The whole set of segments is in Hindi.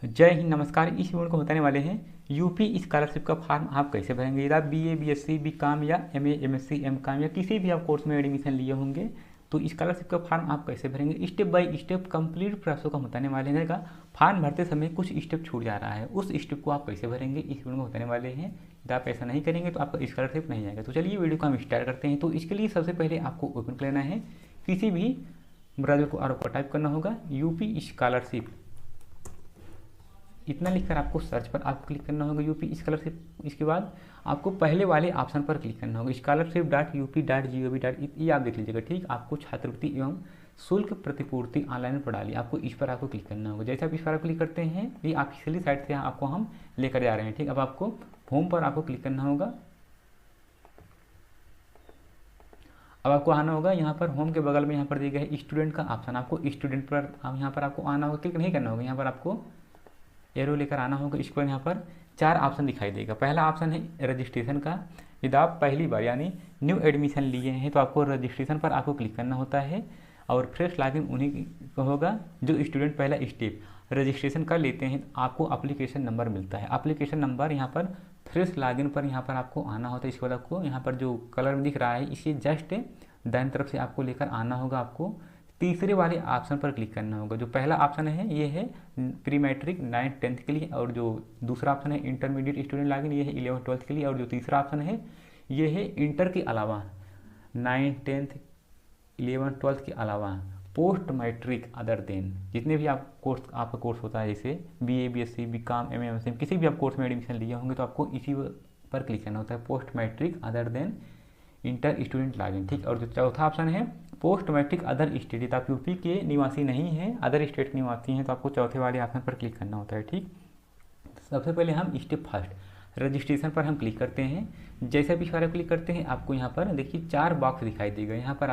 जय हिंद, नमस्कार। इस वीडियो को बताने वाले हैं यूपी स्कॉलरशिप का फॉर्म आप कैसे भरेंगे। यदि आप बीए, बीएससी, बीकॉम या एमए, एमएससी, एमकॉम या किसी भी आप कोर्स में एडमिशन लिए होंगे तो स्कॉलरशिप का फॉर्म आप कैसे भरेंगे, step by step complete process को हम बताने वाले हैं। फॉर्म भरते समय कुछ स्टेप छूट जा रहा है, उस स्टेप को आप कैसे भरेंगे इस वीडियो में बताने वाले हैं। यदि आप ऐसा नहीं करेंगे तो आपका स्कॉलरशिप नहीं आएगा। तो चलिए वीडियो को हम स्टार्ट करते हैं। तो इसके लिए सबसे पहले आपको ओपन कर लेना है, किसी भी ब्राउज़र को आपको टाइप करना होगा यूपी स्कॉलरशिप, इतना लिखकर आपको सर्च पर आपको क्लिक करना होगा यूपी स्कॉलरशिप। इसके बाद आपको पहले वाले ऑप्शन पर क्लिक करना होगा scholarship.up.gov. ये आप देख लीजिएगा, ठीक। आपको छात्रवृत्ति एवं शुल्क प्रतिपूर्ति ऑनलाइन प्रणाली, आपको इस पर आपको क्लिक करना होगा। जैसे आप इस पर क्लिक करते हैं ये ऑफिशियली साइट से आपको हम लेकर जा रहे हैं, ठीक। अब आपको होम पर आपको क्लिक करना होगा। अब आपको आना होगा यहाँ पर होम के बगल में यहाँ पर दिया गया है स्टूडेंट का ऑप्शन, आपको स्टूडेंट पर यहाँ पर आपको आना होगा, क्लिक नहीं करना होगा। यहाँ पर आपको एरो लेकर आना होगा। इसको यहाँ पर 4 ऑप्शन दिखाई देगा। पहला ऑप्शन है रजिस्ट्रेशन का। यदि आप पहली बार यानी न्यू एडमिशन लिए हैं तो आपको रजिस्ट्रेशन पर आपको क्लिक करना होता है और फ्रेश लॉगिन उन्हीं को होगा जो स्टूडेंट पहला स्टेप रजिस्ट्रेशन कर लेते हैं। आपको एप्लीकेशन नंबर मिलता है, एप्लीकेशन नंबर यहाँ पर फ्रेश लॉगिन पर यहाँ पर आपको आना होता है। इसके बाद आपको यहाँ पर जो कलर में दिख रहा है इसे जस्ट दाईं तरफ से आपको लेकर आना होगा। आपको तीसरे वाले ऑप्शन पर क्लिक करना होगा। जो पहला ऑप्शन है ये है प्री मैट्रिक 9th 10th के लिए, और जो दूसरा ऑप्शन है इंटरमीडिएट स्टूडेंट लॉगिन ये है 11th 12th के लिए, और जो तीसरा ऑप्शन है ये है इंटर के अलावा 9th 10th 11th 12th के अलावा पोस्ट मैट्रिक अदर देन जितने भी आप कोर्स आपका कोर्स होता है, जैसे BA, BSc, BCom, MA, MSc, किसी भी आप कोर्स में एडमिशन लिए होंगे तो आपको इसी पर क्लिक करना होता है, post matric other than inter student login, ठीक। और जो चौथा ऑप्शन है पोस्ट मैट्रिक अदर स्टेट, आप यूपी के निवासी नहीं हैं, अदर स्टेट के निवासी हैं तो आपको चौथे वाले ऑप्शन पर क्लिक करना होता है, ठीक। सबसे पहले हम स्टेप फर्स्ट रजिस्ट्रेशन पर हम क्लिक करते हैं। जैसे भी इस पर क्लिक करते हैं आपको यहाँ पर देखिए 4 बॉक्स दिखाई देगा। यहाँ पर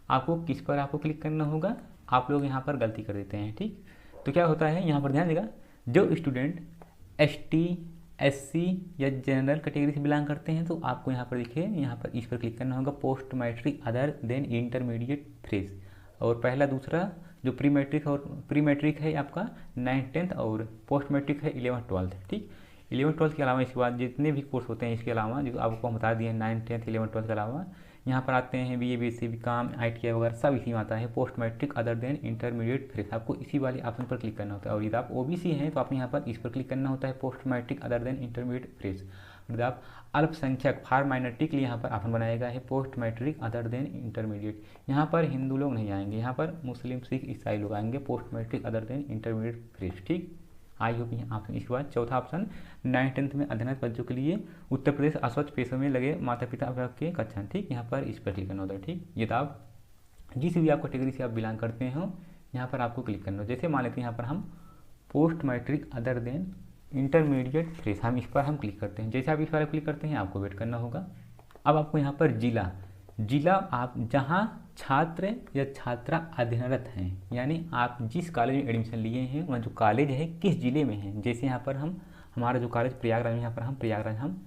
आपको किस पर आपको क्लिक करना होगा। आप लोग यहाँ पर गलती कर देते हैं, ठीक। तो क्या होता है यहाँ पर ध्यान देगा, जो स्टूडेंट ST, SC या जनरल कैटेगरी से बिलोंग करते हैं तो आपको यहाँ पर देखिए यहाँ पर इस पर क्लिक करना होगा, post matric other than intermediate fresh. और पहला दूसरा जो प्री मैट्रिक और प्री मैट्रिक है आपका 9th 10th, और पोस्ट मैट्रिक है 11th 12th, ठीक। 11th 12th के अलावा इसके बाद जितने भी कोर्स होते हैं इसके अलावा जो आपको हम बता दिए 9th 10th 11th 12th के अलावा यहाँ पर आते हैं बीए, बीएससी, बीकॉम, ITI वगैरह सब इसी में आता है, post matric other than intermediate fresh. आपको इसी वाले ऑप्शन पर क्लिक करना होता है। और यदि आप OBC हैं तो आप यहाँ पर इस पर क्लिक करना होता है, post matric other than intermediate fresh. यदि आप अल्पसंख्यक फॉर माइनॉरिटी के लिए यहाँ पर ऑप्शन बनाया गया है, post matric other than intermediate. यहाँ पर हिंदू लोग नहीं आएंगे, यहाँ पर मुस्लिम, सिख, ईसाई लोग आएंगे, post matric other than intermediate fresh, ठीक। आई होप यहाँ ऑप्शन। इसके बाद चौथा ऑप्शन 9th 10th में अध्ययनरत बच्चों के लिए उत्तर प्रदेश अस्वच्छ पेशों में लगे माता पिता के कक्षा, ठीक। यहाँ पर इस पर क्लिक करना होता है, ठीक। ये आप जिस भी आप कैटेगरी से आप बिलोंग करते हो यहाँ पर आपको क्लिक करना हो। जैसे मान लेते हैं यहाँ पर हम post matric other than intermediate fresh, हम इस पर हम क्लिक करते हैं। जैसे आप इस पर क्लिक करते हैं आपको वेट करना होगा। अब आपको यहाँ पर जिला आप जहाँ छात्र या छात्रा अध्ययनरत हैं, यानी आप जिस कॉलेज में एडमिशन लिए हैं वह जो कॉलेज है किस जिले में है। जैसे यहाँ पर हम हमारा जो कॉलेज प्रयागराज में, यहाँ पर हम प्रयागराज हम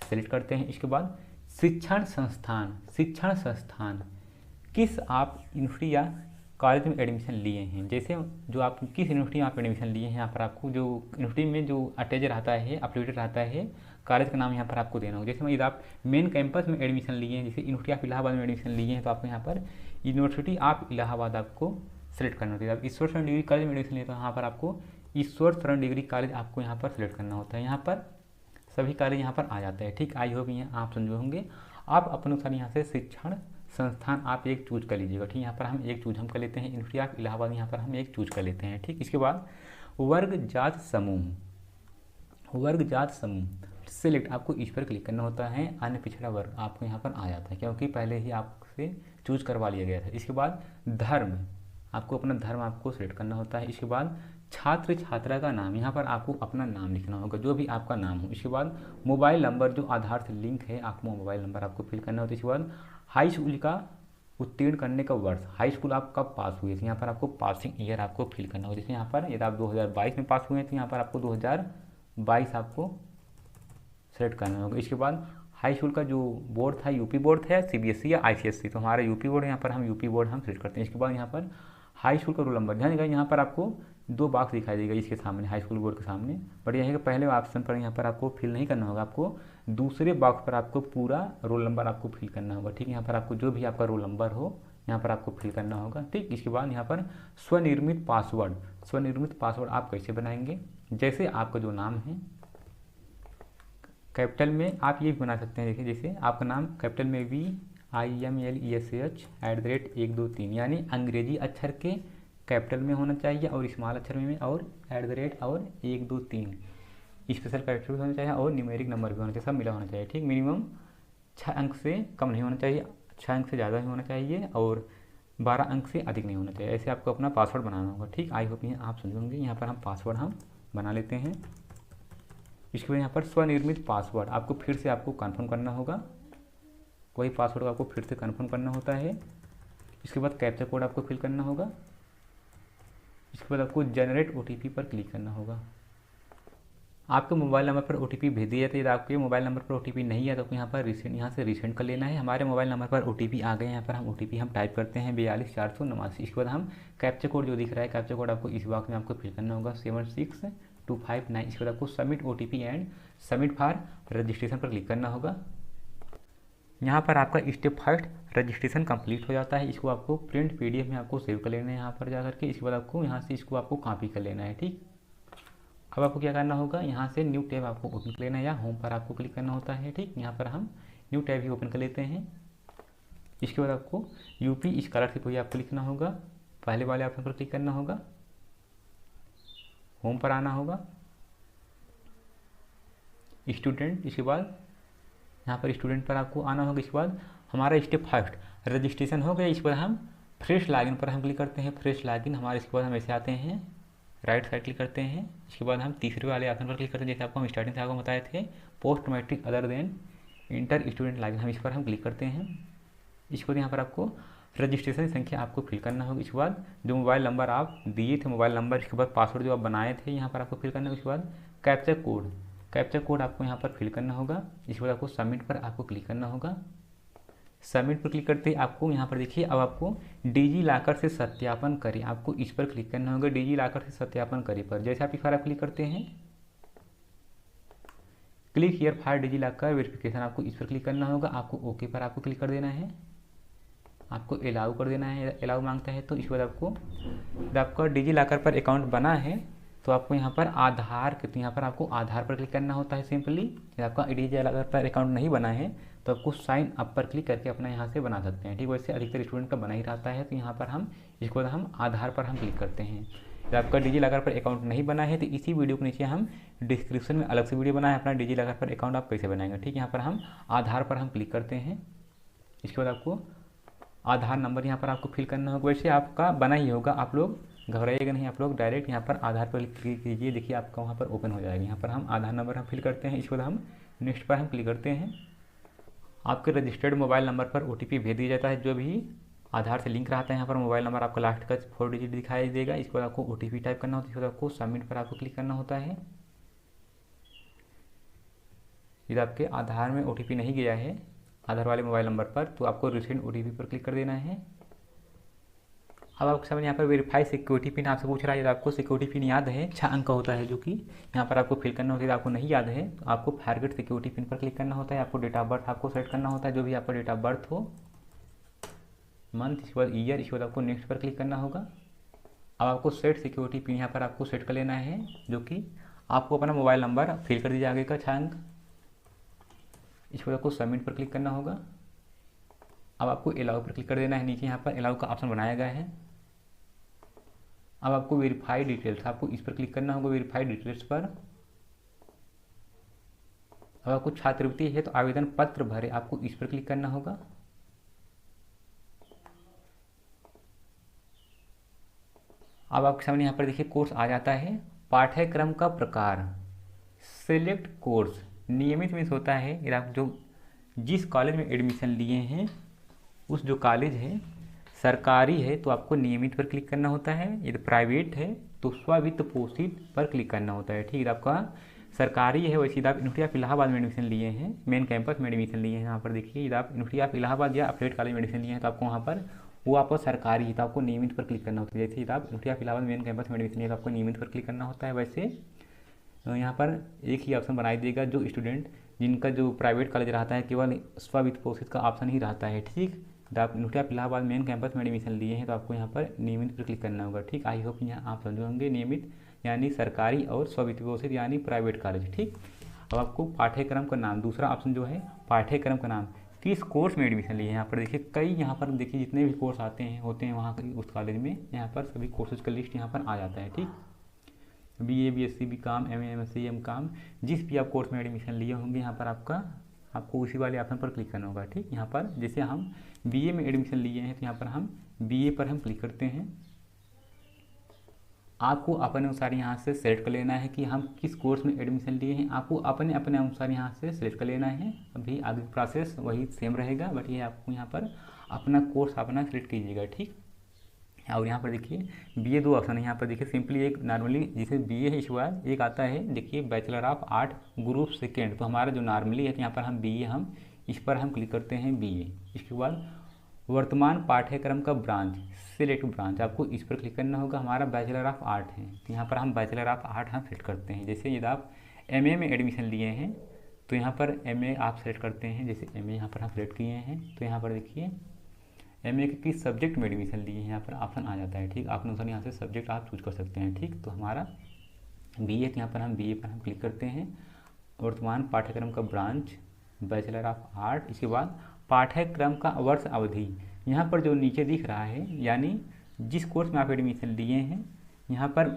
सेलेक्ट करते हैं। इसके बाद शिक्षण संस्थान किस आप यूनिवर्सिटी या कॉलेज में एडमिशन लिए हैं। जैसे जो आप किस यूनिवर्सिटी में आप एडमिशन लिए हैं, यहाँ पर आपको जो यूनिवर्सिटी में जो अटैच रहता है, अफिलिएटेड रहता है, कॉलेज का नाम यहाँ पर आपको देना होगा। जैसे यदि आप मेन कैंपस में एडमिशन लिए हैं, जैसे यूनिवर्सिटी ऑफ इलाहाबाद में एडमिशन लिए हैं तो आपको यहाँ पर यूनिवर्सिटी ऑफ इलाहाबाद आपको सेलेक्ट करना होता है। आप ईश्वर शरण डिग्री कॉलेज में एडमिशन लिए तो यहाँ पर आपको ईश्वर शरण डिग्री कॉलेज आपको यहाँ पर सेलेक्ट करना होता है। यहाँ पर सभी कॉलेज यहाँ पर आ जाता है, ठीक। आई होप यहाँ आप समझे होंगे। आप अपने अनुसार यहाँ से शिक्षण संस्थान आप एक चूज कर लीजिएगा, ठीक। यहाँ पर हम एक चूज हम कर लेते हैं, यूनिवर्सिटी ऑफ इलाहाबाद यहाँ पर हम एक चूज कर लेते हैं, ठीक। इसके बाद वर्ग जात समूह सेलेक्ट, आपको इस पर क्लिक करना होता है। अन्य पिछड़ा वर्ग आपको यहाँ पर आ जाता है क्योंकि पहले ही आपसे चूज करवा लिया गया था। इसके बाद धर्म, आपको अपना धर्म आपको सेलेक्ट करना होता है। इसके बाद छात्र छात्रा का नाम, यहाँ पर आपको अपना नाम लिखना होगा जो भी आपका नाम हो। इसके बाद मोबाइल नंबर जो आधार से लिंक है, आपको मोबाइल नंबर आपको फिल करना होता है। इसके बाद हाई स्कूल का उत्तीर्ण करने का वर्ष, हाई स्कूल आप कब पास हुए थे, यहाँ पर आपको पासिंग ईयर आपको फिल करना होगा। जैसे यहाँ पर यदि आप 2022 में पास हुए हैं तो यहाँ पर आपको 2022 आपको सेलेक्ट करना होगा। इसके बाद हाई स्कूल का जो बोर्ड था यूपी बोर्ड था, CBSE या ICSE, तो हमारा यूपी बोर्ड है, यहाँ पर हम यूपी बोर्ड हम सेलेक्ट करते हैं। इसके बाद यहाँ पर हाई स्कूल का रोल नंबर, ध्यान देगा यहाँ पर आपको 2 बॉक्स दिखाई देगा इसके सामने, हाई स्कूल बोर्ड के सामने। बट यह है कि पहले ऑप्शन पर यहाँ पर आपको फिल नहीं करना होगा, आपको दूसरे बॉक्स पर आपको पूरा रोल नंबर आपको फिल करना होगा। ठीक, यहाँ पर आपको जो भी आपका रोल नंबर हो यहाँ पर आपको फिल करना होगा। ठीक, इसके बाद यहाँ पर स्वनिर्मित पासवर्ड, स्वनिर्मित पासवर्ड आप कैसे बनाएंगे, जैसे आपका जो नाम है कैपिटल में आप ये भी बना सकते हैं। देखिए जैसे आपका नाम कैपिटल में VIMLESH @ 1 2 3, यानी अंग्रेजी अक्षर के कैपिटल में होना चाहिए और स्मॉल अक्षर में और @ और 1 2 3 स्पेशल कैरेक्टर भी होना चाहिए और न्यूमेरिक नंबर भी होना चाहिए, सब मिला होना चाहिए। ठीक, मिनिमम 6 अंक से कम नहीं होना चाहिए, 6 अंक से ज़्यादा नहीं होना चाहिए और 12 अंक से अधिक नहीं होना चाहिए। ऐसे आपको अपना पासवर्ड बनाना होगा। ठीक, आई होप आप समझेंगे। यहाँ पर हम पासवर्ड हम बना लेते हैं। इसके बाद यहाँ पर स्वनिर्मित पासवर्ड आपको फिर से आपको कन्फर्म करना होगा, वही पासवर्ड आपको फिर से कन्फर्म करना होता है। इसके बाद कैप्चा कोड आपको फिल करना होगा। इसके बाद आपको जनरेट OTP पर क्लिक करना होगा। आपके मोबाइल नंबर पर OTP भेज दिया जाता है। यदि आपके मोबाइल नंबर पर OTP नहीं है तो आपको यहाँ पर यहाँ से रिसेंड कर लेना है। हमारे मोबाइल नंबर पर OTP आ गए, यहाँ पर हम OTP हम टाइप करते हैं 42489। इसके बाद हम कैप्चा कोड जो दिख रहा है, कैप्चा कोड आपको इस बॉक्स में आपको फिल करना होगा 76259। इसके बाद आपको submit OTP and submit for registration पर क्लिक करना होगा। यहाँ पर आपका स्टेप फर्स्ट रजिस्ट्रेशन कंप्लीट हो जाता है। इसको आपको प्रिंट PDF में आपको सेव कर लेना है यहाँ पर जाकर के। इसके बाद आपको यहाँ से इसको आपको कॉपी कर लेना है। ठीक, अब आपको क्या करना होगा, यहाँ से न्यू टैब आपको ओपन कर लेना है या होम पर आपको क्लिक करना होता है। ठीक, यहाँ पर हम न्यू टैब ही ओपन कर लेते हैं। इसके बाद आपको UP स्कॉलरशिप ही आपको लिखना होगा, पहले वाले ऑप्शन पर क्लिक करना होगा, होम पर आना होगा, स्टूडेंट, इसके बाद यहाँ पर स्टूडेंट पर आपको आना होगा। इसके बाद हमारा स्टेप फर्स्ट रजिस्ट्रेशन हो गया। इसके बाद हम फ्रेश लॉगिन पर हम क्लिक करते हैं, फ्रेश लॉगिन हमारे। इसके बाद हम ऐसे आते हैं, राइट साइड क्लिक करते हैं। इसके बाद हम तीसरे वाले ऑप्शन पर क्लिक करते हैं, जैसे आपको हम स्टार्टिंग से आपको बताए थे, post matric other than inter student login, हम इस पर हम क्लिक करते हैं। इसके बाद यहाँ पर आपको रजिस्ट्रेशन संख्या आपको फिल करना होगा। इसके बाद जो मोबाइल नंबर आप दिए थे, मोबाइल नंबर, इसके बाद पासवर्ड जो आप बनाए थे यहाँ पर आपको फिल करना है। उसके बाद कैप्चा कोड, कैप्चा कोड आपको यहाँ पर फिल करना होगा। इसके बाद आपको सबमिट पर आपको क्लिक करना होगा। सबमिट पर क्लिक करते ही आपको यहाँ पर देखिए, अब आपको डिजी लॉकर से सत्यापन करें, आपको इस पर क्लिक करना होगा, डिजी लॉकर से सत्यापन करें पर। जैसे आप इस पर आप क्लिक करते हैं, click here for DigiLocker verification, आपको इस पर क्लिक करना होगा। आपको ओके पर आपको क्लिक कर देना है, आपको अलाउ कर देना है, अलाउ मांगता है तो इसके बाद आपको, जब आपका डिजी लॉकर पर अकाउंट बना है तो आपको यहाँ पर आधार, यहाँ पर आपको आधार पर क्लिक करना होता है सिंपली। यदि आपका डिजी लॉकर पर अकाउंट नहीं बना है तो आपको साइन अप पर क्लिक करके अपना यहाँ से बना सकते हैं। ठीक, वैसे अधिकतर स्टूडेंट का बना ही रहता है। तो यहाँ पर हम इसके बाद हम आधार पर हम क्लिक करते हैं। जब आपका डिजी लॉकर पर अकाउंट नहीं बना है तो इसी वीडियो के नीचे हम डिस्क्रिप्शन में अलग से वीडियो बनाए अपना डिजी लॉकर पर अकाउंट आप कैसे बनाएंगे। ठीक, यहाँ पर हम आधार पर हम क्लिक करते हैं। इसके बाद आपको आधार नंबर यहाँ पर आपको फिल करना होगा, वैसे आपका बना ही होगा, आप लोग घबराइएगा नहीं, आप लोग डायरेक्ट यहाँ पर आधार पर क्लिक कीजिए, देखिए आपका वहाँ पर ओपन हो जाएगा। यहाँ पर हम आधार नंबर हम फिल करते हैं। इसके बाद हम नेक्स्ट पर हम क्लिक करते हैं। आपके रजिस्टर्ड मोबाइल नंबर पर OTP भेज दिया जाता है, जो भी आधार से लिंक रहता है। यहाँ पर मोबाइल नंबर आपका लास्ट का 4 डिजिट दिखाई देगा। इसके बाद आपको OTP टाइप करना होता है। इसके बाद आपको सबमिट पर आपको क्लिक करना होता है। यदि आपके आधार में OTP नहीं गया है आधार वाले मोबाइल नंबर पर तो आपको रिसेंट OTP पर क्लिक कर देना है। अब आपके सामने यहाँ पर वेरीफाई सिक्योरिटी पिन आपसे पूछ रहा है। यदि आपको सिक्योरिटी पिन याद है, 6 अंक का होता है, जो कि यहाँ पर आपको फिल करना होता है। यदि आपको नहीं याद है तो आपको फॉरगेट सिक्योरिटी पिन पर क्लिक करना होता है। आपको डेट ऑफ बर्थ आपको सेट करना होता है, जो भी आपका डेट ऑफ बर्थ हो, मंथ, इसके बाद ईयर, इसके बाद आपको नेक्स्ट पर क्लिक करना होगा। अब आपको सेट सिक्योरिटी पिन यहाँ पर आपको सेट कर लेना है, जो कि आपको अपना मोबाइल नंबर फिल कर दीजिए आगे का 6 अंक। इसके बाद आपको सबमिट पर क्लिक करना होगा। अब आपको अलाउ पर क्लिक कर देना है। नीचे यहाँ पर अलाउ का ऑप्शन बनाया गया है। अब आपको वेरीफाई डिटेल्स, आपको इस पर क्लिक करना होगा, वेरीफाई डिटेल्स पर। अब आपको छात्रवृत्ति है तो आवेदन पत्र भरे, आपको इस पर क्लिक करना होगा। अब आपके सामने यहाँ पर देखिए कोर्स आ जाता है, पाठ्यक्रम का प्रकार, सिलेक्ट कोर्स, नियमित में होता है। यदि आप जो जिस कॉलेज में एडमिशन लिए हैं उस जो कॉलेज है सरकारी है तो आपको नियमित पर क्लिक करना होता है। यदि प्राइवेट है तो स्ववित्त पोषित पर क्लिक करना होता है। ठीक है, आपका सरकारी है वैसे यदि आप यूनिवर्सिटी ऑफ इलाहाबाद में एडमिशन लिए हैं, मेन कैंपस में एडमिशन लिए हैं, यहाँ पर देखिए यदि आप यूनिवर्सिटी ऑफ इलाहाबाद या अपडेट कॉलेज में एडमिशन लिए हैं तो आपको वहाँ पर वो आपका सरकारी है तो आपको नियमित पर क्लिक करना होता है। जैसे आप university of Allahabad main campus में एडमिशन लिया तो आपको नियमित पर क्लिक करना होता है। वैसे यहाँ पर एक ही ऑप्शन बनाई देगा, जो स्टूडेंट जिनका जो प्राइवेट कॉलेज रहता है केवल स्ववित्त पोषित का ऑप्शन ही रहता है। ठीक, तो आप university of Allahabad main campus में एडमिशन लिए हैं तो आपको यहाँ पर नियमित पर क्लिक करना होगा। ठीक, आई होप यहाँ आप समझ होंगे। नियमित यानी सरकारी और स्ववित्त पोषित यानी प्राइवेट कॉलेज। ठीक, अब आपको पाठ्यक्रम का नाम, दूसरा ऑप्शन जो है पाठ्यक्रम का नाम, किस कोर्स में एडमिशन लिए। यहाँ पर देखिए कई, यहाँ पर देखिए जितने भी कोर्स आते हैं होते हैं वहाँ उस कॉलेज में, यहाँ पर सभी कोर्सेज का लिस्ट यहाँ पर आ जाता है। ठीक, BA BSc BCom MA MSc MCom जिस भी आप कोर्स में एडमिशन लिए होंगे यहाँ पर आपको उसी वाले ऑप्शन पर क्लिक करना होगा। ठीक, यहाँ पर जैसे हम BA में एडमिशन लिए हैं तो यहाँ पर हम BA पर हम क्लिक करते हैं। आपको अपने अनुसार यहाँ से सेलेक्ट कर लेना है कि हम किस कोर्स में एडमिशन लिए हैं, आपको अपने अपने अनुसार यहाँ से सेलेक्ट कर लेना है। अभी आगे प्रोसेस वही सेम रहेगा, बट ये आपको यहाँ पर अपना कोर्स अपना सेलेक्ट कीजिएगा। ठीक, और यहाँ पर देखिए BA दो ऑप्शन है। यहाँ पर देखिए सिंपली एक नॉर्मली जिसे BA है इसके बाद एक आता है देखिए bachelor of art group second, तो हमारा जो नॉर्मली है तो यहाँ पर हम BA हम इस पर हम क्लिक करते हैं BA। इसके बाद वर्तमान पाठ्यक्रम का ब्रांच, सिलेक्ट ब्रांच, आपको इस पर क्लिक करना होगा। हमारा बैचलर ऑफ आर्ट है तो यहाँ पर हम बैचलर ऑफ आर्ट हम सेलेक्ट करते हैं। जैसे यदि आप MA में एडमिशन लिए हैं तो यहाँ पर MA आप सेलेक्ट करते हैं। जैसे MA यहाँ पर हम सेलेक्ट किए हैं तो यहाँ पर देखिए MA के किस सब्जेक्ट में एडमिशन लिए हैं यहाँ पर ऑप्शन आ जाता है। ठीक, आप अनुसार यहाँ से सब्जेक्ट आप चूज कर सकते हैं। ठीक, तो हमारा BA तो यहाँ पर हम BA पर हम क्लिक करते हैं। वर्तमान पाठ्यक्रम का ब्रांच बैचलर ऑफ आर्ट, इसके बाद पाठ्यक्रम का वर्ष अवधि, यहाँ पर जो नीचे दिख रहा है यानी जिस कोर्स में आप एडमिशन लिए हैं यहाँ पर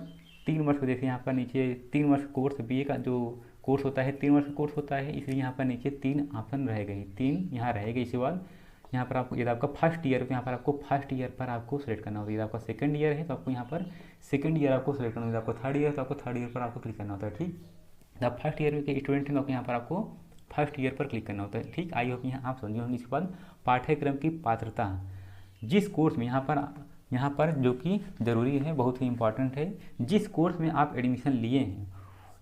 3 वर्ष को देखिए, यहाँ पर नीचे 3 वर्ष कोर्स BA का जो कोर्स होता है 3 वर्ष कोर्स होता है, इसलिए यहाँ पर नीचे 3 ऑप्शन रहेगा, 3 यहाँ रहेगा। इसके बाद यहाँ पर आपको यदि आपका फर्स्ट ईयर है तो यहाँ पर आपको फर्स्ट ईयर पर आपको सेलेक्ट करना होता है। यदि आपका सेकंड ईयर है तो आपको यहाँ पर सेकंड ईयर आपको सेलेक्ट करना होता है। आपको थर्ड ईयर तो आपको थर्ड ईयर पर आपको क्लिक करना होता है। ठीक, तो आप फर्स्ट ईयर के स्टूडेंट हैं तो यहाँ पर आपको फर्स्ट ईयर पर क्लिक करना होता है। ठीक, आई होप यहाँ आप समझे होंगे। इसके बाद पाठ्यक्रम की पात्रता, जिस कोर्स में यहाँ पर जो कि ज़रूरी है, बहुत ही इंपॉर्टेंट है, जिस कोर्स में आप एडमिशन लिए हैं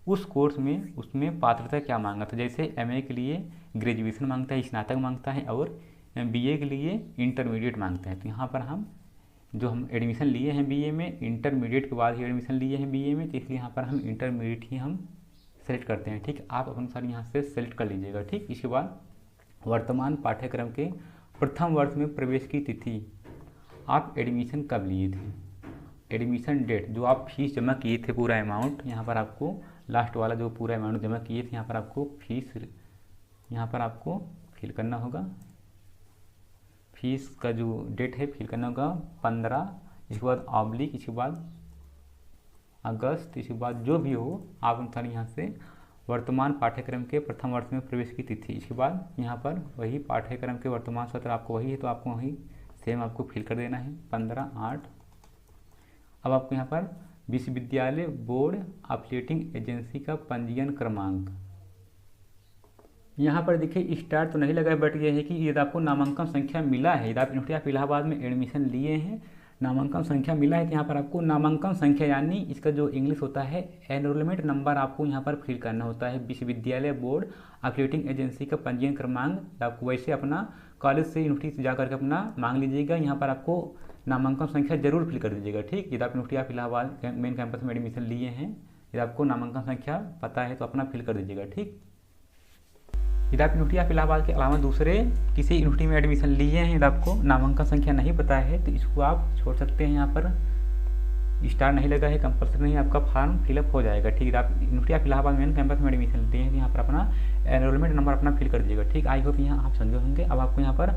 उस कोर्स में उसमें पात्रता क्या मांगा था। जैसे MA के लिए ग्रेजुएशन मांगता है, स्नातक मांगता है, और BA के लिए इंटरमीडिएट मांगता है। तो यहाँ पर हम एडमिशन लिए हैं BA में, इंटरमीडिएट के बाद ही एडमिशन लिए हैं BA में, तो इसलिए यहाँ पर हम इंटरमीडिएट ही हम सेलेक्ट करते हैं। ठीक, आप अपने अनुसार यहाँ से सेलेक्ट कर लीजिएगा। ठीक, इसके बाद वर्तमान पाठ्यक्रम के प्रथम वर्ष में प्रवेश की तिथि, आप एडमिशन कब लिए थे, एडमिशन डेट, जो आप फीस जमा किए थे पूरा अमाउंट, यहाँ पर आपको लास्ट वाला जो पूरा अमाउंट जमा किए थे यहाँ पर आपको फीस यहाँ पर आपको फिल करना होगा। फीस का जो डेट है फिल करना होगा 15, इसके बाद ऑब्लिक, इसके बाद अगस्त, इसके बाद जो भी हो आप अनुसार यहाँ से वर्तमान पाठ्यक्रम के प्रथम वर्ष में प्रवेश की तिथि, इसके बाद यहाँ पर वही पाठ्यक्रम के वर्तमान सत्र आपको वही है तो आपको वही सेम आपको फिल कर देना है 15/8। अब आपको यहाँ पर विश्वविद्यालय बोर्ड एफिलिएटिंग एजेंसी का पंजीयन क्रमांक, यहाँ पर देखिए स्टार तो नहीं लगा है, बट ये है कि यदि आपको नामांकन संख्या मिला है, यदि आप यूनिवर्सिटी ऑफ इलाहाबाद में एडमिशन लिए हैं, नामांकन संख्या मिला है तो यहाँ पर आपको नामांकन संख्या यानी इसका जो इंग्लिश होता है एनरोलमेंट नंबर आपको यहाँ पर फिल करना होता है। विश्वविद्यालय बोर्ड एफिलिएटिंग एजेंसी का पंजीयन क्रमांक आपको वैसे अपना कॉलेज से यूनिवर्सिटी से जा करके अपना मांग लीजिएगा। यहाँ पर आपको नामांकन संख्या जरूर फिल कर दीजिएगा। ठीक, यदि आप university of Allahabad main campus में एडमिशन लिए हैं, यदि आपको नामांकन संख्या पता है तो अपना फिल कर दीजिएगा। ठीक, यदि आप यूनिवर्सिटी ऑफ इलाहाबाद के अलावा दूसरे किसी यूनिवर्सिटी में एडमिशन लिए हैं, यदि आपको नामांकन संख्या नहीं पता है तो इसको आप छोड़ सकते हैं। यहाँ पर स्टार नहीं लगा है, कंपल्सरी नहीं, आपका फॉर्म फिलअप हो जाएगा। ठीक है, आप university of Allahabad main campus में एडमिशन लिए हैं तो यहाँ पर अपना एनरोलमेंट नंबर अपना फिल कर दीजिएगा। ठीक, आई होप यहाँ आप समझे होंगे। अब आपको यहाँ पर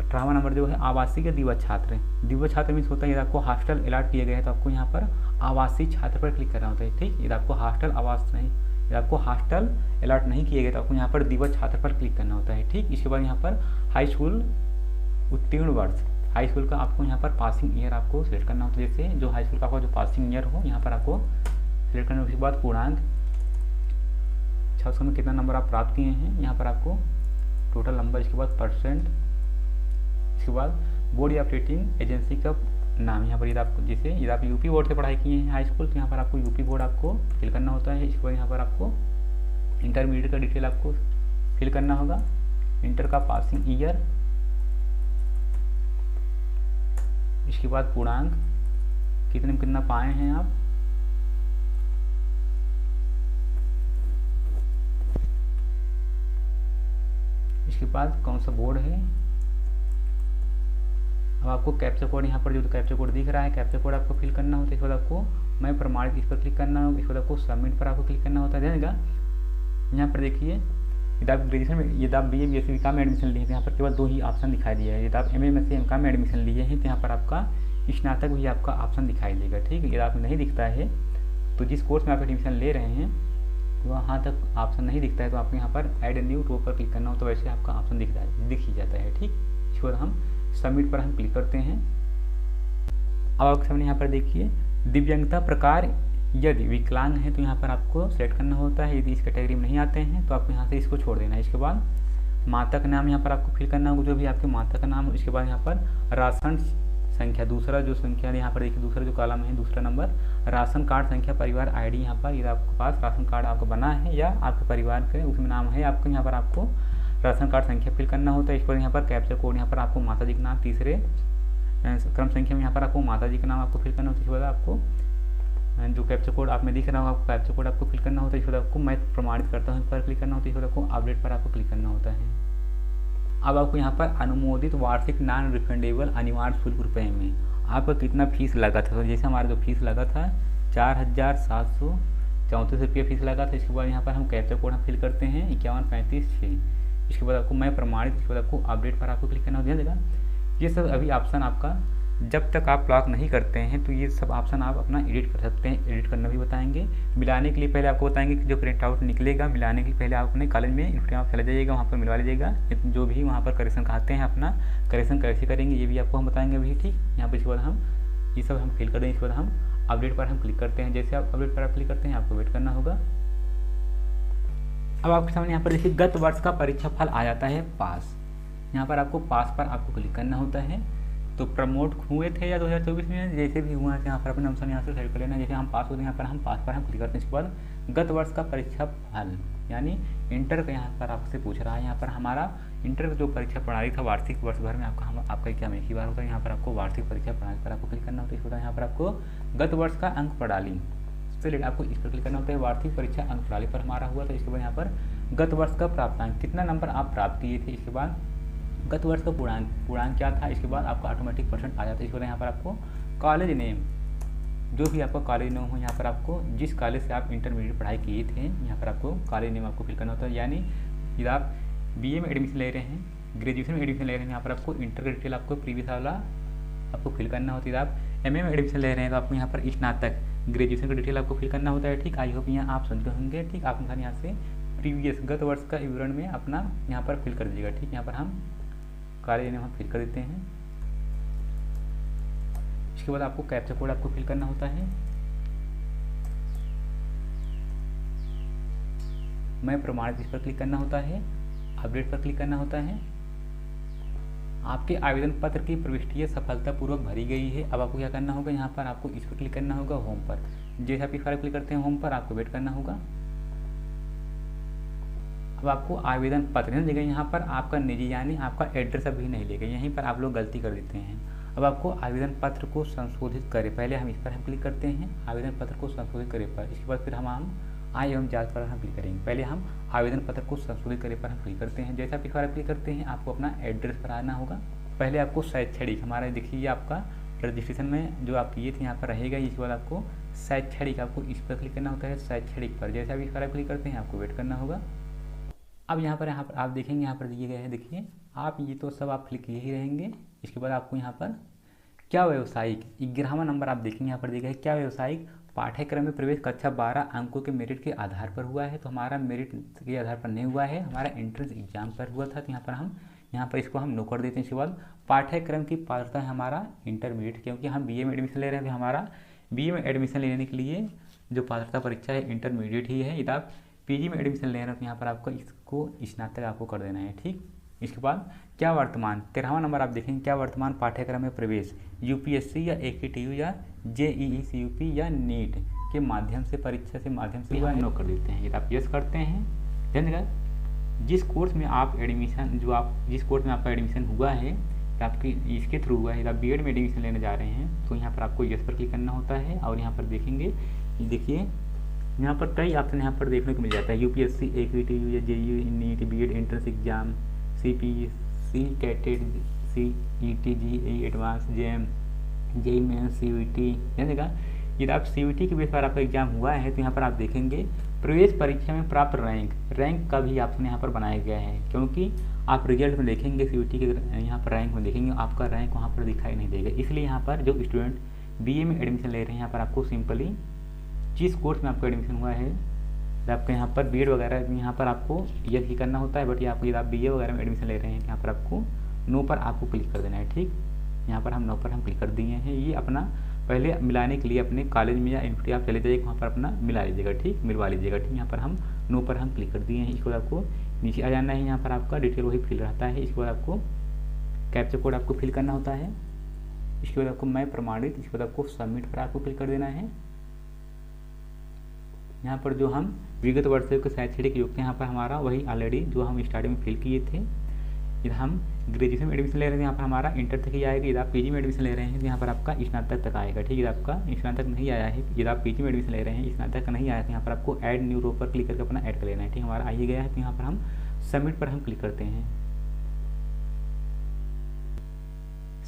18वां नंबर जो है आवासीय दिव्य छात्र, दिव्य छात्र मीन्स होता है यदि आपको हॉस्टल अलॉट किए गए हैं तो आपको यहाँ पर आवासीय छात्र पर क्लिक करना होता है। ठीक, यदि आपको हॉस्टल आवास नहीं, यदि आपको हॉस्टल अलॉट नहीं किए गए तो आपको यहाँ पर दिव्य छात्र पर क्लिक करना होता है। ठीक, इसके बाद यहाँ पर हाई स्कूल उत्तीर्ण वर्ष, हाई स्कूल का आपको यहाँ पर पासिंग ईयर आपको सिलेक्ट करना होता है। जैसे जो हाई स्कूल का आपका जो पासिंग ईयर हो यहाँ पर आपको सिलेक्ट करना। उसके बाद पूर्णांक 600 में कितना नंबर आप प्राप्त किए हैं यहाँ पर आपको टोटल नंबर, इसके बाद परसेंट, इसके बाद बोर्ड एफिलिएटिंग एजेंसी का नाम। यहाँ पर यदि आपको जैसे यदि आप यूपी बोर्ड से पढ़ाई किए हैं हाई स्कूल तो यहाँ पर आपको यूपी बोर्ड आपको फिल करना होता है। इसके बाद यहाँ पर आपको इंटरमीडिएट का डिटेल आपको फिल करना होगा, इंटर का पासिंग ईयर, इसके बाद पूर्णांक कितने में कितना पाए हैं आप, इसके बाद कौन सा बोर्ड है। अब आपको कैप्चा कोड यहाँ पर जो कैप्चा कोड दिख रहा है, कैप्चा कोड आपको फिल करना होता है। इसके बाद आपको मैं प्रमाणित इस पर क्लिक करना होगा। इसके बाद आपको सबमिट पर आपको क्लिक करना होता है। ध्यान यहाँ पर देखिए, यदि आप ग्रेजुएशन में, यदि आप BA BSc BCom में एडमिशन लिए हैं तो यहाँ पर केवल 2 ही ऑप्शन दिखाई दिया है। यदि आप MA MSc MCom में एडमिशन लिए हैं तो यहाँ पर आपका स्नातक भी आपका ऑप्शन दिखाई देगा। ठीक है, यदि आप नहीं दिखता है तो जिस कोर्स में आप एडमिशन ले रहे हैं वहाँ तक ऑप्शन नहीं दिखता है तो आपको यहाँ पर ऐड न्यू रो पर क्लिक करना हो, तो वैसे आपका ऑप्शन दिख ही जाता है। ठीक, इसके बाद हम सबमिट पर हम क्लिक करते हैं। अब आपके सामने यहाँ पर देखिए दिव्यांगता प्रकार, यदि विकलांग है तो यहाँ पर आपको सेलेक्ट करना होता है। यदि इस कैटेगरी में नहीं आते हैं तो आपको यहाँ से इसको छोड़ देना है। इसके बाद माता का नाम यहाँ पर आपको फिल करना होगा, जो भी आपके माता का नाम। इसके बाद यहाँ पर राशन संख्या, दूसरा जो संख्या यहाँ पर देखिए, दूसरा जो कॉलम है, दूसरा नंबर राशन कार्ड संख्या, परिवार ID यहाँ पर, यदि आपके पास राशन कार्ड आपका बना है या आपके परिवार के उसमें नाम है आपको, यहाँ पर आपको राशन कार्ड संख्या फिल करना होता है। इसके बाद यहाँ पर कैप्चा कोड, यहाँ पर आपको माता जी का नाम, तीसरे क्रम संख्या में यहाँ पर आपको माता जी का नाम आपको फिल करना होता है। इसके बाद आपको जो कैप्चा कोड आप में दिख रहा होगा, आपको कैप्चा कोड आपको फिल करना होता है। इसके बाद आपको मैं प्रमाणित करता हूँ पर क्लिक करना होता है। इसके बाद आपको अपडेट पर आपको क्लिक करना होता है। अब आपको यहाँ पर अनुमोदित वार्षिक नॉन रिफंडेबल अनिवार्य शुल्क रुपये में आपका कितना फीस लगा था। तो जैसे हमारा जो फीस लगा था 4,734 रुपये फीस लगा था। इसके बाद यहाँ पर हम कैप्चा कोड हम फिल करते हैं 5135 इसके बाद आपको मैं प्रमाणित, इसके बाद आपको अपडेट पर आपको क्लिक करना हो जाएगा। ये सब अभी ऑप्शन आपका जब तक आप लॉक नहीं करते हैं तो ये सब ऑप्शन आप अपना एडिट कर सकते हैं। एडिट करना भी बताएंगे। मिलाने के लिए पहले आपको बताएंगे कि जो प्रिंट आउट निकलेगा, मिलाने के लिए पहले आप अपने कॉलेज में इंस्टीट्यूट में चले जाइएगा, वहाँ पर मिलवा लीजिएगा। जो भी वहाँ पर करेक्शन कहते हैं, अपना करेक्शन कैसे करेंगे ये भी आपको हम बताएंगे अभी। ठीक, यहाँ पर इसके बाद हम ये सब हम फिल कर देंगे। इसके बाद हम अपडेट पर हम क्लिक करते हैं। जैसे आप अपडेट पर आप क्लिक करते हैं आपको वेट करना होगा। अब आपके सामने यहाँ पर देखिए गत वर्ष का परीक्षा फल आ जाता है पास। यहाँ पर आपको पास पर आपको क्लिक करना होता है। तो प्रमोट हुए थे या 2024 में, जैसे भी हुआ है यहाँ पर अपने ऑप्शन यहाँ से सेलेक्ट कर लेना। जैसे हम पास होते हैं यहाँ पर हम पास पर हम क्लिक करते हैं। इसके बाद गत वर्ष का परीक्षा फल यानी इंटर का यहाँ पर आपसे पूछ रहा है। यहाँ पर हमारा इंटर का जो परीक्षा प्रणाली था वार्षिक वर्ष भर में आपका एग्जाम एक ही बार होता है। यहाँ पर आपको वार्षिक परीक्षा प्रणाली पर आपको क्लिक करना होता है। इसके बाद यहाँ पर आपको गत वर्ष का अंक प्रणाली से आपको इस पर क्लिक करना होता है। वार्षिक परीक्षा अंक प्रणाली पर हमारा हुआ था। इसके बाद यहाँ पर गत वर्ष का प्राप्तांक, कितना नंबर आप प्राप्त किए थे। इसके बाद गत वर्ष का पूर्णांक क्या था। इसके बाद आपका ऑटोमेटिक परसेंट आ जाता है। इसके बाद यहाँ पर आपको कॉलेज नेम, जो भी आपका कॉलेज नेम हो, यहाँ पर आपको जिस कॉलेज से आप इंटरमीडिएट पढ़ाई किए थे यहाँ पर आपको कॉलेज नेम आपको फिल करना होता है। यानी यदि आप BA में एडमिशन ले रहे हैं, ग्रेजुएशन में एडमिशन ले रहे हैं, यहाँ पर आपको इंटर का डिटेल आपको प्रीवियस वाला आपको फिल करना होता है। यदि आप MA में एडमिशन ले रहे हैं तो आपको यहाँ पर स्नातक ग्रेजुएशन का डिटेल आपको फिल करना होता है। ठीक, आई होप यहाँ आप समझ होंगे। ठीक, आप यहाँ से प्रीवियस गत वर्ष का विवरण में अपना यहाँ पर फिल कर दीजिएगा। ठीक, यहाँ पर हम कॉलेज नेम हम फिल कर देते हैं। इसके बाद आपको कैप्चा कोड आपको फिल करना होता है। मैं प्रमाणित इस पर क्लिक करना होता है। अपडेट पर क्लिक करना होता है। आपके आवेदन पत्र की प्रविष्टियाँ सफलतापूर्वक भरी गई है। अब आपको क्या करना होगा, यहाँ पर आपको इस पर क्लिक करना होगा होम पर। जैसे आप इस पर क्लिक करते हैं होम पर, आपको वेट करना होगा। अब आपको आवेदन पत्र नहीं देगा, यहाँ पर आपका निजी यानी आपका एड्रेस अभी नहीं लेगा, यहीं पर आप लोग गलती कर देते हैं। अब आपको आवेदन पत्र को संशोधित करें, पहले हम इस पर हम क्लिक करते हैं आवेदन पत्र को संशोधित करें पर। इसके बाद फिर हम आय एवं जांच पर हम क्लिक करेंगे। पहले हम आवेदन पत्र को संशोधित करें पर हम क्लिक करते हैं। जैसे आप इस पर क्लिक करते हैं आपको अपना एड्रेस पर आना होगा। पहले आपको शैक्षणिक, हमारा देखिए आपका रजिस्ट्रेशन में जो आप किए थे यहाँ पर रहेगा। इसके बाद आपको शैक्षणिक आपको इस पर क्लिक करना होता है, शैक्षणिक पर। जैसे आप इस पर क्लिक करते हैं आपको वेट करना होगा। अब यहाँ पर आप देखेंगे, यहाँ पर दिए गए हैं, देखिए आप ये तो सब आप क्लिक किए ही रहेंगे। इसके बाद आपको यहाँ पर क्या व्यावसायिक 11वां नंबर आप देखेंगे यहाँ पर दिया गया है, क्या व्यावसायिक पाठ्यक्रम में प्रवेश कक्षा 12 अंकों के मेरिट के आधार पर हुआ है। तो हमारा मेरिट के आधार पर नहीं हुआ है, हमारा एंट्रेंस एग्जाम पर हुआ था। तो यहाँ पर इसको हम नो कर देते हैं। इसके बाद पाठ्यक्रम की पात्रता है हमारा इंटरमीडिएट, क्योंकि हम BA में एडमिशन ले रहे हैं। तो हमारा BA में एडमिशन लेने के लिए जो पात्रता परीक्षा है इंटरमीडिएट ही है। यदि आप PG में एडमिशन ले रहे हैं तो यहाँ पर आपको इसको स्नातक आपको कर देना है। ठीक, इसके बाद क्या वर्तमान 13वां नंबर आप देखेंगे, क्या वर्तमान पाठ्यक्रम में प्रवेश UPSC या AKTU या JEE CUP या NEET के माध्यम से परीक्षा से माध्यम से नो कर देते हैं। यदि आप यस करते हैं धन्यवाद। जिस कोर्स में आप एडमिशन जिस कोर्स में आपका एडमिशन हुआ है आपके इसके थ्रू हुआ है, आप बीएड में एडमिशन लेने जा रहे हैं तो यहाँ पर आपको यस पर क्लिक करना होता है। और यहाँ पर देखेंगे, देखिए यहाँ पर कई ऑप्शन यहाँ पर देखने को मिल जाता है, UPSC, AQT, JEE, NEET, BEd entrance exam, CPC, कैटेट, CET, JEE advance, JEM, JEE mains, CUET, जानिएगा। यदि आप CUET के बेस पर आपका एग्जाम हुआ है तो यहाँ पर आप देखेंगे प्रवेश परीक्षा में प्राप्त रैंक का भी ऑप्शन यहाँ पर बनाया गया है, क्योंकि आप रिजल्ट में देखेंगे CUET के यहाँ पर रैंक में देखेंगे आपका रैंक वहाँ पर दिखाई नहीं देगा। इसलिए यहाँ पर जो स्टूडेंट BA में एडमिशन ले रहे हैं यहाँ पर आपको सिंपली जिस कोर्स में आपका एडमिशन हुआ है, आपका यहाँ पर बीएड वगैरह यहाँ पर आपको यस ही करना होता है। बट यदि आप BA वगैरह में एडमिशन ले रहे हैं यहाँ पर आपको नो पर आपको क्लिक कर देना है। ठीक, यहाँ पर हम नो पर हम क्लिक कर दिए हैं। ये अपना पहले मिलाने के लिए अपने कॉलेज में या यूनिवर्सिटी आप चले जाइए, वहाँ पर अपना मिला लीजिएगा, ठीक, मिलवा लीजिएगा। ठीक, यहाँ पर हम नो पर हम क्लिक कर दिए हैं। इसके बाद आपको नीचे आ जाना है, यहाँ पर आपका डिटेल वही फिल रहता है। इसके बाद आपको कैप्चा कोड आपको फिल करना होता है। इसके बाद आपको मैं प्रमाणित, इसके बाद आपको सबमिट पर आपको क्लिक कर देना है। यहाँ पर जो हम विगत वर्षों के शैक्षणिक योग्यता यहाँ पर हमारा वही ऑलरेडी जो हम स्टार्टिंग में फिल किए थे। यदि हम ग्रेजुएशन में एडमिशन ले रहे हैं यहाँ पर हमारा इंटर तक ही आएगा। यदि आप PG में एडमिशन ले रहे हैं तो यहाँ पर आपका स्नातक तक आएगा। ठीक, यदि आपका स्नातक नहीं आया है, यदि आप PG में एडमिशन ले रहे हैं स्नातक नहीं आया तो यहाँ पर आपको ऐड न्यू रो पर क्लिक करके अपना ऐड कर लेना है। ठीक, हमारा आ ही गया है तो यहाँ पर हम सबमिट पर हम क्लिक करते हैं।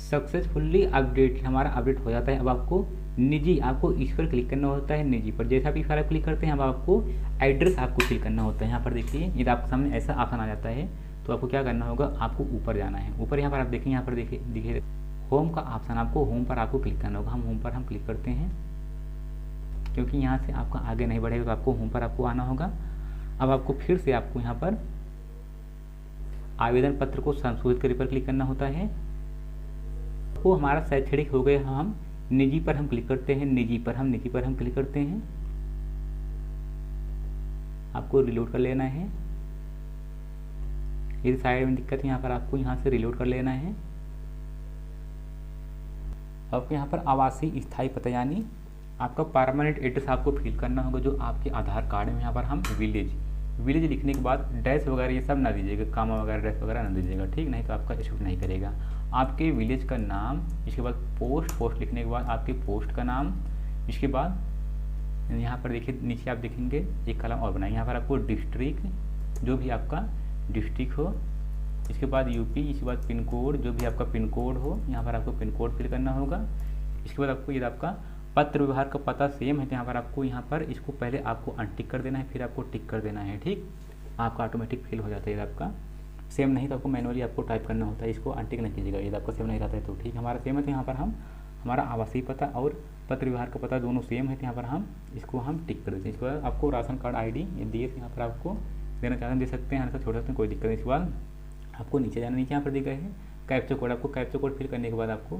सक्सेसफुली अपडेट हमारा अपडेट हो जाता है। अब आपको निजी, आपको इस पर क्लिक करना होता है निजी पर। जैसे आप इस पर क्लिक करते हैं अब आपको एड्रेस आपको फिल करना होता है। यहाँ पर देखिए यदि आपके सामने ऐसा ऑप्शन आ जाता है तो आपको क्या करना होगा, आपको ऊपर जाना है। ऊपर यहाँ पर आप देखें, यहाँ पर देखिए होम का ऑप्शन, आपको होम पर आपको क्लिक करना होगा। हम होम पर हम क्लिक करते हैं क्योंकि यहाँ से आपका आगे नहीं बढ़ेगा तो आपको होम पर आपको आना होगा। अब आपको फिर से आपको यहाँ पर आवेदन पत्र को संशोधित करने पर क्लिक करना होता है। वो हमारा शैक्षणिक हो गया, हम निजी पर हम क्लिक करते हैं। निजी पर हम क्लिक करते हैं। आपको रिलोड कर लेना है। यदि साइड में दिक्कत है यहाँ पर आपको यहाँ से रिलोड कर लेना है। आपको यहाँ पर आवासीय स्थायी पता यानी आपका परमानेंट एड्रेस आपको फिल करना होगा जो आपके आधार कार्ड में। यहाँ पर हम विलेज लिखने के बाद डैश वगैरह ये सब ना दीजिएगा, कामा वगैरह डैश वगैरह ना दीजिएगा। ठीक, नहीं तो आपका शूट नहीं करेगा। आपके विलेज का नाम, इसके बाद पोस्ट लिखने के बाद आपके पोस्ट का नाम, इसके बाद यहाँ पर देखिए नीचे आप देखेंगे एक कलम और बनाए, यहाँ पर आपको डिस्ट्रिक्ट जो भी आपका डिस्ट्रिक्ट हो, इसके बाद यूपी, इसके बाद पिन कोड जो भी आपका पिन कोड हो, यहाँ पर आपको पिन कोड फिल करना होगा। इसके बाद आपको यदि आपका पत्र व्यवहार का पता सेम है तो यहाँ पर आपको यहाँ पर इसको पहले आपको अनटिक कर देना है, फिर आपको टिक कर देना है। ठीक, आपका ऑटोमेटिक फिल हो जाता है। यदि आपका सेम नहीं तो आपको मैनुअली आपको टाइप करना होता है, इसको अनटिक नहीं कीजिएगा यदि आपका सेम नहीं रहता है तो। ठीक, हमारा सेम है तो यहाँ पर हम हमारा आवासीय पता और पत्र व्यवहार का पता दोनों सेम है तो यहाँ पर हम इसको हम टिक कर देते हैं। इसके बाद आपको राशन कार्ड ID ये दिए यहाँ पर आपको देना चाहते हैं दे सकते हैं, छोड़ सकते हैं, कोई दिक्कत नहीं। इसके बाद आपको नीचे जाना, नीचे यहाँ पर दिख रहे हैं कैप्चा कोड, आपको कैप्चा कोड फिल करने के बाद आपको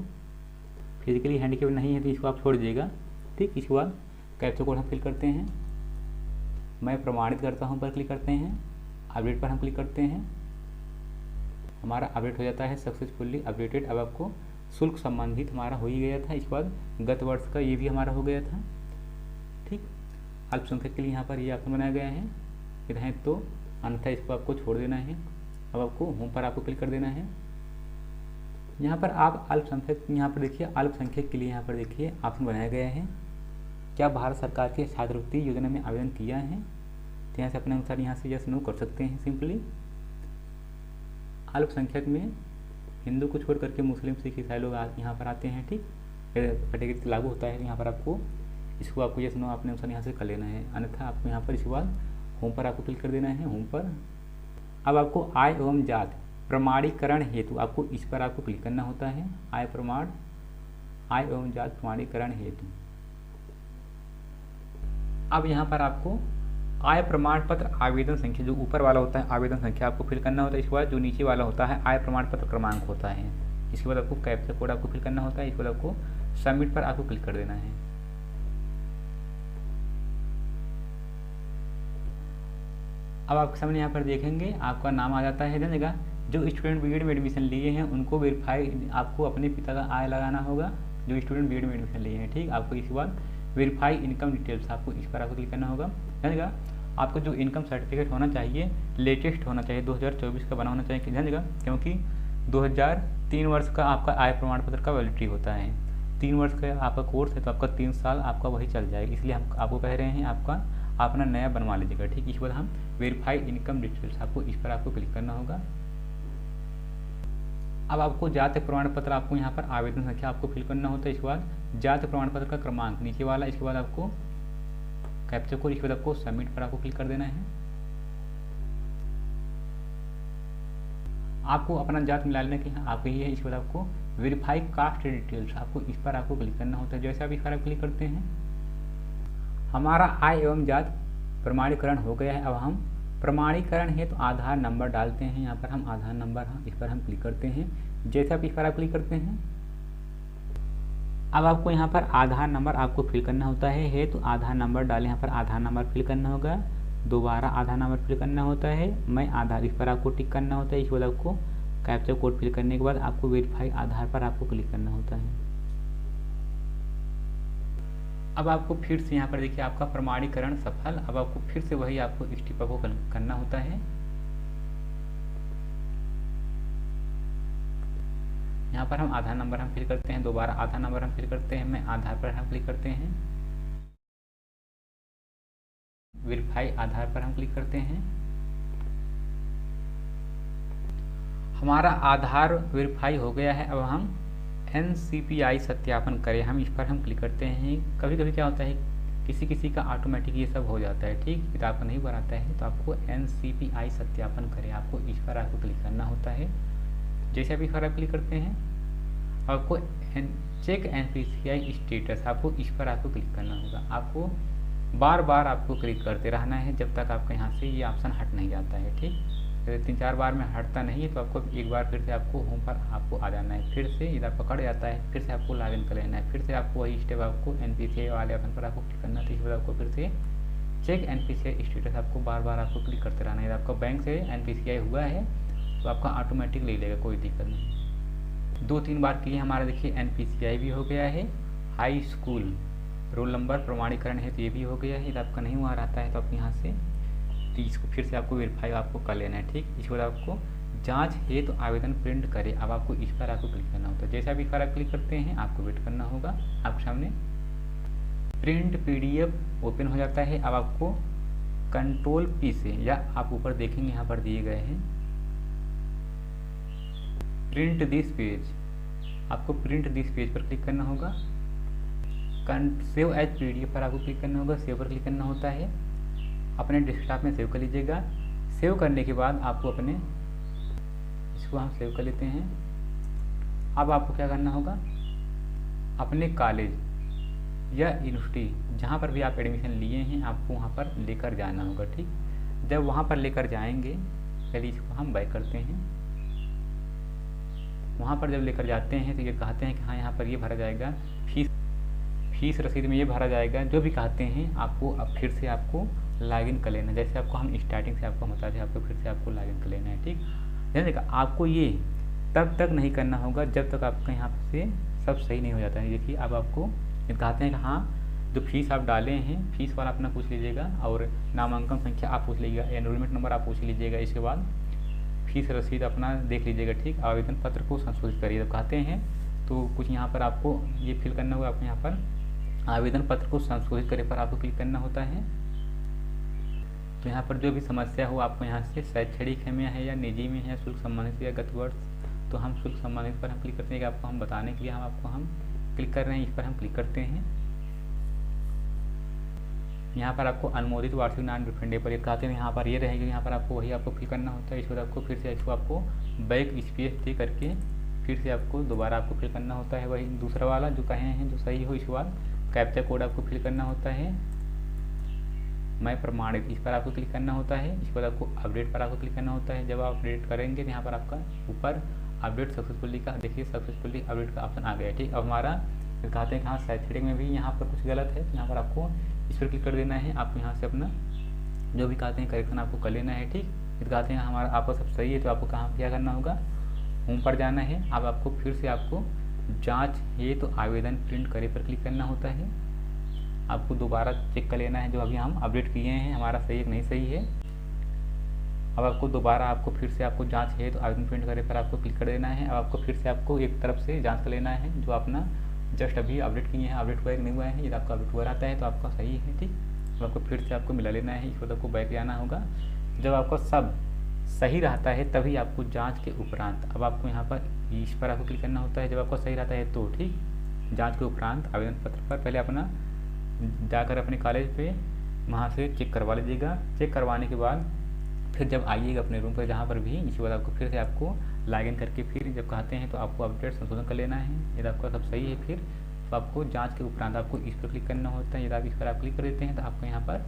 फिजिकली हैंडीकेप नहीं है तो इसको आप छोड़ दीजिएगा। ठीक, इसके बाद कैप्चा कोड हम फिल करते हैं। मैं प्रमाणित करता हूँ पर क्लिक करते हैं। अपडेट पर हम क्लिक करते हैं। हमारा अपडेट हो जाता है सक्सेसफुली अपडेटेड। अब आपको शुल्क संबंधित हमारा हो ही गया था। इसके बाद गत वर्ष का ये भी हमारा हो गया था। ठीक, अल्पसंख्यक के लिए यहाँ पर ये ऑप्शन बनाया गया है, यदि है तो, अन्यथा इसको आपको छोड़ देना है। अब आपको होम पर आपको क्लिक कर देना है। यहाँ पर आप अल्पसंख्यक, यहाँ पर देखिए अल्पसंख्यक के लिए यहाँ पर देखिए ऑप्शन बनाया गया है, क्या भारत सरकार की छात्रवृत्ति योजना में आवेदन किया है, तो यहाँ से अपने अनुसार यहाँ से यस नो कर सकते हैं सिंपली। अल्पसंख्यक में हिंदू को छोड़ करके मुस्लिम, सिख, ईसाई लोग यहाँ पर आते हैं। ठीक, कैटेगरी लागू होता है, यहाँ पर आपको इसको आपको यस नो अपने अनुसार यहाँ से कर लेना है, अन्यथा आपको यहाँ पर इसके बाद होम पर आपको क्लिक कर देना है। होम पर अब आपको आय एवं जाति प्रमाणीकरण हेतु आपको इस पर आपको क्लिक करना होता है। आय एवं जाति प्रमाणीकरण हेतु। अब यहाँ पर आपको आय प्रमाण पत्र आवेदन संख्या, जो ऊपर वाला होता है आवेदन संख्या आपको फिल करना होता है। इसके बाद जो नीचे वाला होता है आय प्रमाण पत्र क्रमांक होता है। इसके बाद आपको कैप्चा कोड आपको फिल करना होता है। इसके बाद आपको सबमिट पर आपको क्लिक कर देना है। अब आपके सामने यहाँ पर देखेंगे आपका नाम आ जाता है। जानिएगा जो स्टूडेंट बीएड में एडमिशन लिए हैं उनको वेरीफाई आपको अपने पिता का आय लगाना होगा, जो स्टूडेंट बीएड में एडमिशन लिए हैं। ठीक, आपको इसके बाद वेरीफाई इनकम डिटेल्स आपको इस पर आपको क्लिक करना होगा। जानिएगा आपको जो इनकम सर्टिफिकेट होना चाहिए लेटेस्ट होना चाहिए, 2024 का बना होना चाहिए। जानिएगा क्योंकि 3 वर्ष का आपका आय प्रमाण पत्र का वैलिडिटी होता है। 3 वर्ष का आपका कोर्स है तो आपका 3 साल आपका वही चल जाएगा, इसलिए हम आपको कह रहे हैं आपका अपना नया बनवा लीजिएगा। ठीक, इसके बाद हम वेरीफाई इनकम डिटेल्स, आपको इस पर आपको क्लिक करना होगा। अब आपको जाति प्रमाण पत्र, आपको यहाँ पर आवेदन संख्या आपको फिल करना होता है। इसके बाद जाति प्रमाण पत्र का क्रमांक नीचे वाला, इसके बाद आपको कैप्चा कोड, इसके बाद आपको सबमिट पर आपको क्लिक कर देना है। आपको अपना जात मिला लेना कि हाँ आपको ये है। इसके बाद आपको वेरीफाई कास्ट डिटेल्स, आपको इस पर आपको क्लिक करना होता है। जैसे आप इस पर आप क्लिक करते हैं, हमारा आय एवं जात प्रमाणीकरण हो गया है। अब हम प्रमाणीकरण है तो आधार नंबर डालते हैं। यहाँ पर हम आधार नंबर, इस पर हम क्लिक करते हैं। जैसे आप इस पर आप क्लिक करते हैं, अब आपको यहाँ पर आधार नंबर आपको फिल करना होता है तो आधार नंबर डालें। यहाँ पर आधार नंबर फिल करना होगा, दोबारा आधार नंबर फिल करना होता है, मैं आधार, इस पर आपको टिक करना होता है। इसके बाद आपको कैप्चा कोड फिल करने के बाद आपको वेरीफाई आधार पर आपको क्लिक करना होता है। अब आपको फिर से यहाँ पर देखिए आपका प्रमाणीकरण सफल। अब आपको फिर से वही आपको स्टेप को करना होता है। यहाँ पर हम आधार नंबर हम फिल करते हैं, दोबारा आधार नंबर हम फिल करते हैं, मैं आधार पर हम क्लिक करते हैं, वेरीफाई आधार पर हम क्लिक करते हैं। हमारा आधार वेरीफाई हो गया है। अब हम NCPI सत्यापन करें, हम इस पर हम क्लिक करते हैं। कभी कभी क्या होता है, किसी किसी का ऑटोमेटिक ये सब हो जाता है, ठीक, किताब का नहीं बनाता है, तो आपको NCPI सत्यापन करें, आपको इस पर आपको क्लिक करना होता है। जैसे आप इस पर आप क्लिक करते हैं, आपको चेक NPCI स्टेटस, आपको इस पर आपको क्लिक करना होगा। आपको बार बार आपको क्लिक करते रहना है जब तक आपका यहाँ से ये ऑप्शन हट नहीं जाता है। ठीक, 3-4 बार में हटता नहीं है तो आपको एक बार फिर से आपको होम पर आपको आ जाना है। फिर से इधर पकड़ जाता है, फिर से आपको लॉगिन कर लेना है। फिर से आपको वही स्टेप आपको NPCI वाले ऑप्शन पर आपको क्लिक करना है। इसके बाद आपको फिर से चेक NPCI स्टेटस, आपको बार बार आपको क्लिक करते रहना है। आपका बैंक से NPCI हुआ है तो आपका ऑटोमेटिक ले लेगा, कोई दिक्कत नहीं। 2-3 बार के लिए हमारा देखिए NPCI भी हो गया है। हाई स्कूल रोल नंबर प्रमाणीकरण है तो ये भी हो गया है। यदि आपका नहीं हुआ रहता है तो आप यहाँ से तो इसको फिर से आपको वेरीफाई आपको कर लेना है। ठीक, इसके बाद आपको जांच है तो आवेदन प्रिंट करें, अब आपको इस पर आपको क्लिक करना होता है। जैसे आप इस पर आप क्लिक करते हैं, आपको वेट करना होगा, आपके सामने प्रिंट PDF ओपन हो जाता है। अब आपको कंट्रोल P से, या आप ऊपर देखेंगे यहाँ पर दिए गए हैं प्रिंट दिस पेज, आपको प्रिंट दिस पेज पर क्लिक करना होगा। सेव एज PDF पर आपको क्लिक करना होगा, सेव पर क्लिक करना होता है। अपने डेस्कटॉप में सेव कर लीजिएगा। सेव करने के बाद आपको अपने, इसको हम सेव कर लेते हैं। अब आपको क्या करना होगा, अपने कॉलेज या यूनिवर्सिटी जहाँ पर भी आप एडमिशन लिए हैं आपको वहाँ पर लेकर जाना होगा। ठीक, जब वहाँ पर लेकर जाएंगे, चलिए इसको हम बैक करते हैं। वहाँ पर जब लेकर जाते हैं तो ये कहते हैं कि हाँ यहाँ पर ये भरा जाएगा, फीस रसीद में ये भरा जाएगा, जो भी कहते हैं आपको अब फिर से आपको लॉगिन कर लेना। जैसे आपको हम स्टार्टिंग से आपको बता दें, आपको फिर से आपको लॉगिन कर लेना है। ठीक, जानिएगा आपको ये तब तक नहीं करना होगा जब तक आपका यहाँ से सब सही नहीं हो जाता है। देखिए अब आपको कहते हैं कि हाँ जो फीस आप डाले हैं, फीस वाला अपना पूछ लीजिएगा, और नामांकन संख्या आप पूछ लीजिएगा, एनरोलमेंट नंबर आप पूछ लीजिएगा। इसके बाद फीस रसीद अपना देख लीजिएगा। ठीक, आवेदन पत्र को संशोधित करिए जब कहते हैं तो कुछ यहाँ पर आपको ये फिल करना होगा। आपको यहाँ पर आवेदन पत्र को संशोधित करे पर आपको क्लिक करना होता है। तो यहाँ पर जो भी समस्या हो आपको यहाँ से शैक्षणिक में है या निजी में है, शुल्क संबंधित या गत वर्ष, तो हम शुल्क संबंधित पर हम क्लिक करते हैं कि आपको हम बताने के लिए हम क्लिक कर रहे हैं, इस पर हम क्लिक करते हैं। यहाँ पर आपको अनुमोदित वार्षिक नॉन रिफंडेबल ये कहते हैं, यहाँ पर ये रहेगा, यहाँ पर आपको वही आपको फिल करना होता है। इसके बाद आपको फिर से इसको आपको बैक स्पेस दे करके फिर से आपको दोबारा आपको फिल करना होता है, वही दूसरा वाला जो कहे हैं जो सही हो। इसके बाद कैप्चा कोड आपको फिल करना होता है, मैं प्रमाणित, इस पर आपको क्लिक करना होता है। इसके बाद आपको अपडेट पर आपको क्लिक करना होता है। जब आप अपडेट करेंगे तो यहाँ पर आपका ऊपर अपडेट सक्सेसफुली का देखिए सक्सेसफुली अपडेट का ऑप्शन आ गया है। ठीक, अब हमारा कहते हैं कि हाँ शैक्षणिक में भी यहाँ पर कुछ गलत है, तो यहाँ पर आपको इस पर क्लिक कर देना है। आपको यहाँ से अपना जो भी कहते हैं करेक्शन आपको कर लेना है। ठीक, फिर कहते हैं हमारा आपका सब सही है तो आपको कहाँ क्या करना होगा, होम पर जाना है। अब आपको फिर से आपको जांच है तो आवेदन प्रिंट करे पर क्लिक करना होता है। आपको दोबारा चेक कर लेना है जो अभी हम अपडेट किए हैं हमारा सही है कि नहीं सही है। अब आपको दोबारा आपको फिर से आपको जांच है तो आवेदन प्रिंट करे पर आपको क्लिक कर देना है। अब आपको फिर से आपको एक तरफ से जांच कर लेना है जो अपना जस्ट अभी अपडेट किए हैं, अपडेट हुआ है कि नहीं हुआ है। यदि आपका अपडेट हुआ रहता है तो आपका सही है, ठीक। तो आपको फिर से आपको मिला लेना है, इसके बाद आपको बैक आना होगा। जब आपका सब सही रहता है तभी आपको जांच के उपरांत अब आपको यहाँ पर इस पर आपको क्लिक करना होता है जब आपका सही रहता है तो, ठीक। जांच के उपरांत आवेदन पत्र पर पहले अपना जाकर अपने कॉलेज पे वहाँ से चेक करवा लीजिएगा। चेक करवाने के बाद फिर जब आइएगा अपने रूम पर जहाँ पर भी, इसके बाद आपको फिर से आपको लॉगिन करके फिर जब कहते हैं तो आपको अपडेट संशोधन कर लेना है। यदि आपका सब सही है फिर तो आपको जांच के उपरांत आपको इस पर क्लिक करना होता है। यदि आप इस पर आप क्लिक कर देते हैं तो आपको यहाँ पर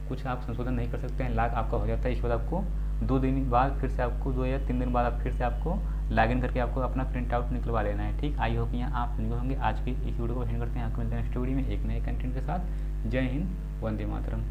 कुछ आप संशोधन नहीं कर सकते हैं, लॉग आपका हो जाता है। इसके बाद आपको 2 दिन बाद फिर से आपको 2 या 3 दिन बाद आप फिर से आपको लॉगिन करके आपको अपना प्रिंट आउट निकलवा लेना है, ठीक। आई होप यहाँ आप समझ होंगे। आज की इस वीडियो को एंड करते हैं, आपको मिलते हैं नेक्स्ट वीडियो में एक नए कंटेंट के साथ। जय हिंद, वंदे मातरम।